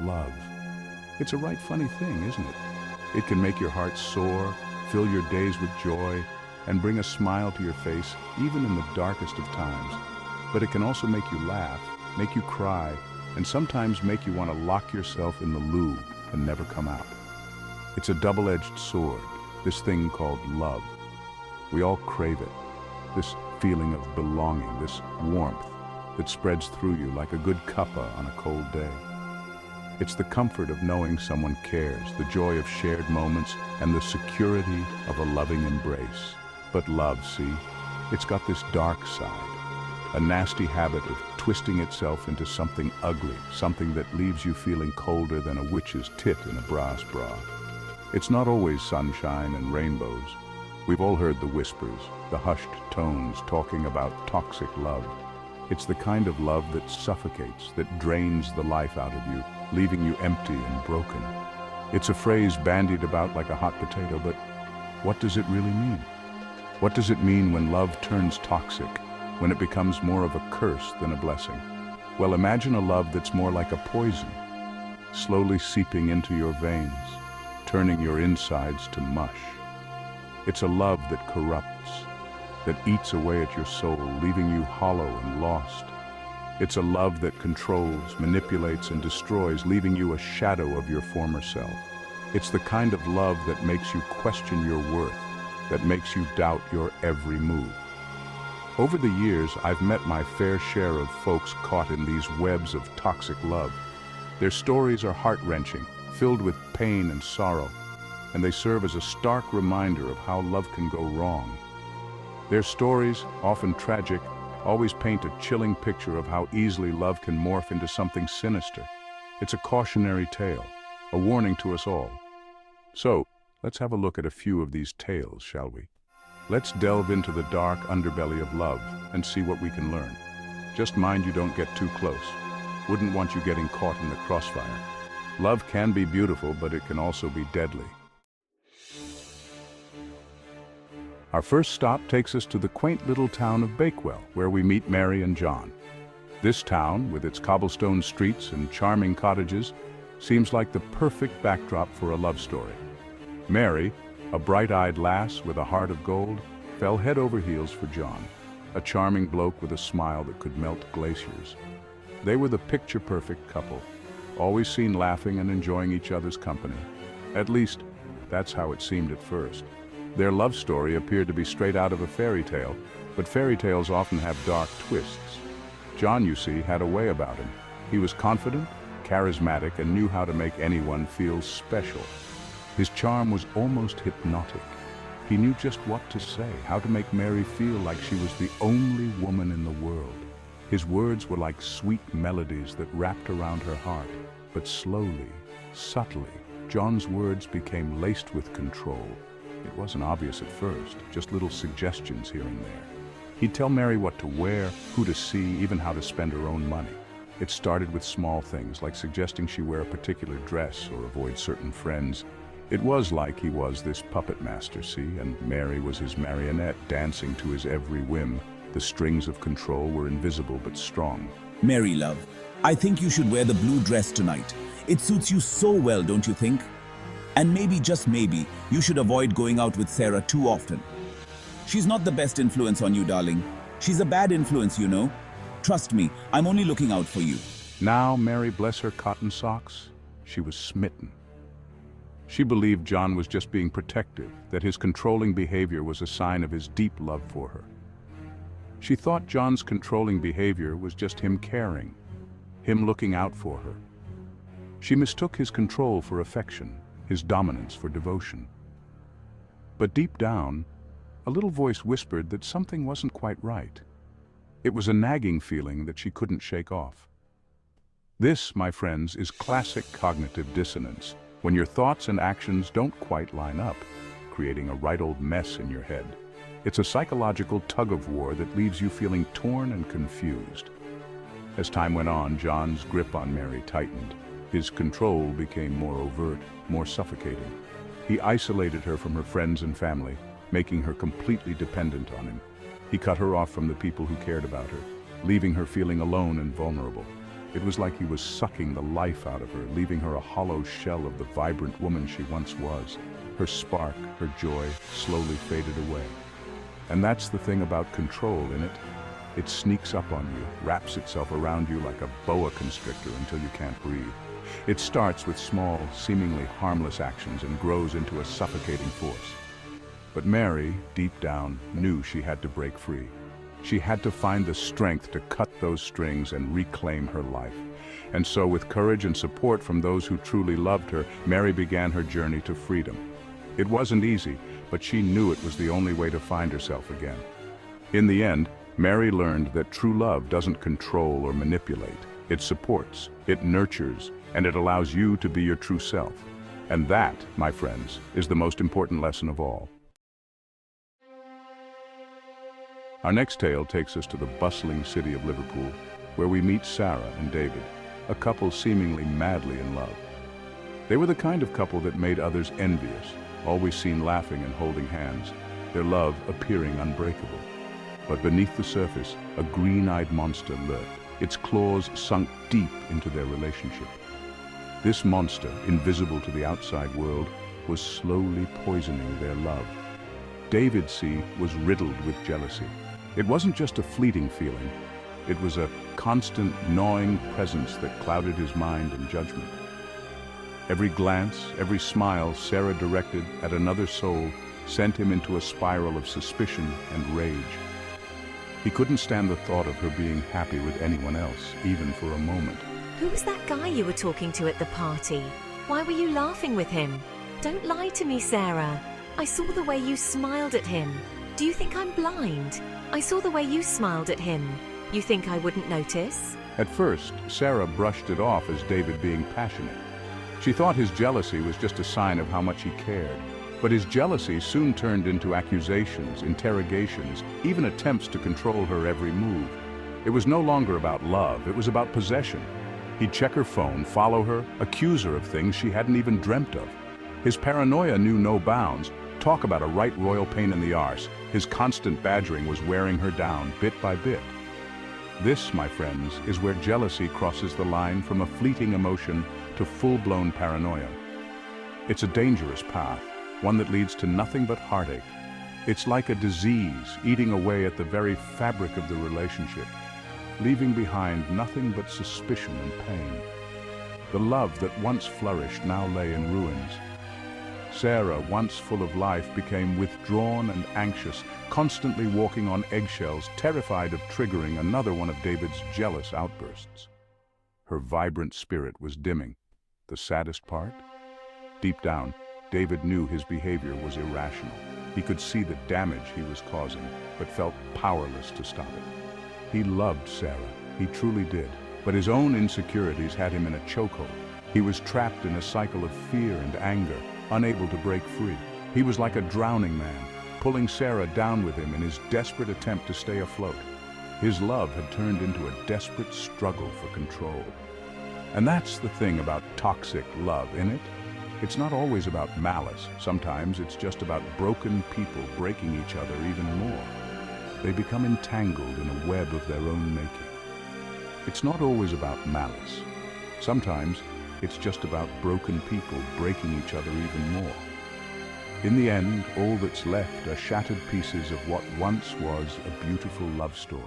love. It's a right funny thing, isn't it? It can make your heart soar, fill your days with joy, and bring a smile to your face even in the darkest of times. But it can also make you laugh, make you cry, and sometimes make you want to lock yourself in the loo and never come out. It's a double-edged sword, this thing called love. We all crave it, this feeling of belonging, this warmth that spreads through you like a good cuppa on a cold day. It's the comfort of knowing someone cares, the joy of shared moments, and the security of a loving embrace. But love, see, it's got this dark side, a nasty habit of twisting itself into something ugly, something that leaves you feeling colder than a witch's tit in a brass bra. It's not always sunshine and rainbows. We've all heard the whispers, the hushed tones talking about toxic love. It's the kind of love that suffocates, that drains the life out of you, leaving you empty and broken. It's a phrase bandied about like a hot potato, but what does it really mean? What does it mean when love turns toxic, when it becomes more of a curse than a blessing? Well, imagine a love that's more like a poison, slowly seeping into your veins, turning your insides to mush. It's a love that corrupts, that eats away at your soul, leaving you hollow and lost. It's a love that controls, manipulates, and destroys, leaving you a shadow of your former self. It's the kind of love that makes you question your worth, that makes you doubt your every move. Over the years, I've met my fair share of folks caught in these webs of toxic love. Their stories are heart-wrenching, filled with pain and sorrow, and they serve as a stark reminder of how love can go wrong. Their stories, often tragic, always paint a chilling picture of how easily love can morph into something sinister. It's a cautionary tale, a warning to us all. So, let's have a look at a few of these tales, shall we? Let's delve into the dark underbelly of love and see what we can learn. Just mind you don't get too close. Wouldn't want you getting caught in the crossfire. Love can be beautiful, but it can also be deadly. Our first stop takes us to the quaint little town of Bakewell, where we meet Mary and John. This town, with its cobblestone streets and charming cottages, seems like the perfect backdrop for a love story. Mary, a bright-eyed lass with a heart of gold, fell head over heels for John, a charming bloke with a smile that could melt glaciers. They were the picture-perfect couple, always seen laughing and enjoying each other's company. At least, that's how it seemed at first. Their love story appeared to be straight out of a fairy tale, but fairy tales often have dark twists. John, you see, had a way about him. He was confident, charismatic, and knew how to make anyone feel special. His charm was almost hypnotic. He knew just what to say, how to make Mary feel like she was the only woman in the world. His words were like sweet melodies that wrapped around her heart, but slowly, subtly, John's words became laced with control. It wasn't obvious at first, just little suggestions here and there. He'd tell Mary what to wear, who to see, even how to spend her own money. It started with small things, like suggesting she wear a particular dress or avoid certain friends. It was like he was this puppet master, see, and Mary was his marionette, dancing to his every whim. The strings of control were invisible but strong. Mary, love, I think you should wear the blue dress tonight. It suits you so well, don't you think? And maybe, just maybe, you should avoid going out with Sarah too often. She's not the best influence on you, darling. She's a bad influence, you know. Trust me, I'm only looking out for you. Now, Mary, bless her cotton socks, she was smitten. She believed John was just being protective, that his controlling behavior was a sign of his deep love for her. She thought John's controlling behavior was just him caring, him looking out for her. She mistook his control for affection, his dominance for devotion. But deep down, a little voice whispered that something wasn't quite right. It was a nagging feeling that she couldn't shake off. This, my friends, is classic cognitive dissonance, when your thoughts and actions don't quite line up, creating a right old mess in your head. It's a psychological tug-of-war that leaves you feeling torn and confused. As time went on, John's grip on Mary tightened. His control became more overt, more suffocating. He isolated her from her friends and family, making her completely dependent on him. He cut her off from the people who cared about her, leaving her feeling alone and vulnerable. It was like he was sucking the life out of her, leaving her a hollow shell of the vibrant woman she once was. Her spark, her joy, slowly faded away. And that's the thing about control, innit? It sneaks up on you, wraps itself around you like a boa constrictor until you can't breathe. It starts with small, seemingly harmless actions and grows into a suffocating force. But Mary, deep down, knew she had to break free. She had to find the strength to cut those strings and reclaim her life. And so, with courage and support from those who truly loved her, Mary began her journey to freedom. It wasn't easy, but she knew it was the only way to find herself again. In the end, Mary learned that true love doesn't control or manipulate. It supports, it nurtures, and it allows you to be your true self. And that, my friends, is the most important lesson of all. Our next tale takes us to the bustling city of Liverpool, where we meet Sarah and David, a couple seemingly madly in love. They were the kind of couple that made others envious, always seen laughing and holding hands, their love appearing unbreakable. But beneath the surface, a green-eyed monster lurked, its claws sunk deep into their relationship. This monster, invisible to the outside world, was slowly poisoning their love. David, see, was riddled with jealousy. It wasn't just a fleeting feeling. It was a constant, gnawing presence that clouded his mind and judgment. Every glance, every smile Sarah directed at another soul sent him into a spiral of suspicion and rage. He couldn't stand the thought of her being happy with anyone else, even for a moment. Who was that guy you were talking to at the party? Why were you laughing with him? Don't lie to me, Sarah. I saw the way you smiled at him. Do you think I'm blind? I saw the way you smiled at him. You think I wouldn't notice? At first, Sarah brushed it off as David being passionate. She thought his jealousy was just a sign of how much he cared. But his jealousy soon turned into accusations, interrogations, even attempts to control her every move. It was no longer about love, it was about possession. He'd check her phone, follow her, accuse her of things she hadn't even dreamt of. His paranoia knew no bounds. Talk about a right royal pain in the arse. His constant badgering was wearing her down, bit by bit. This, my friends, is where jealousy crosses the line from a fleeting emotion to full-blown paranoia. It's a dangerous path, one that leads to nothing but heartache. It's like a disease eating away at the very fabric of the relationship, leaving behind nothing but suspicion and pain. The love that once flourished now lay in ruins. Sarah, once full of life, became withdrawn and anxious, constantly walking on eggshells, terrified of triggering another one of David's jealous outbursts. Her vibrant spirit was dimming. The saddest part? Deep down, David knew his behavior was irrational. He could see the damage he was causing, but felt powerless to stop it. He loved Sarah, he truly did, but his own insecurities had him in a chokehold. He was trapped in a cycle of fear and anger, unable to break free. He was like a drowning man, pulling Sarah down with him in his desperate attempt to stay afloat. His love had turned into a desperate struggle for control. And that's the thing about toxic love, innit? It's not always about malice. Sometimes it's just about broken people breaking each other even more. They become entangled in a web of their own making. It's not always about malice. Sometimes it's just about broken people breaking each other even more. In the end, all that's left are shattered pieces of what once was a beautiful love story.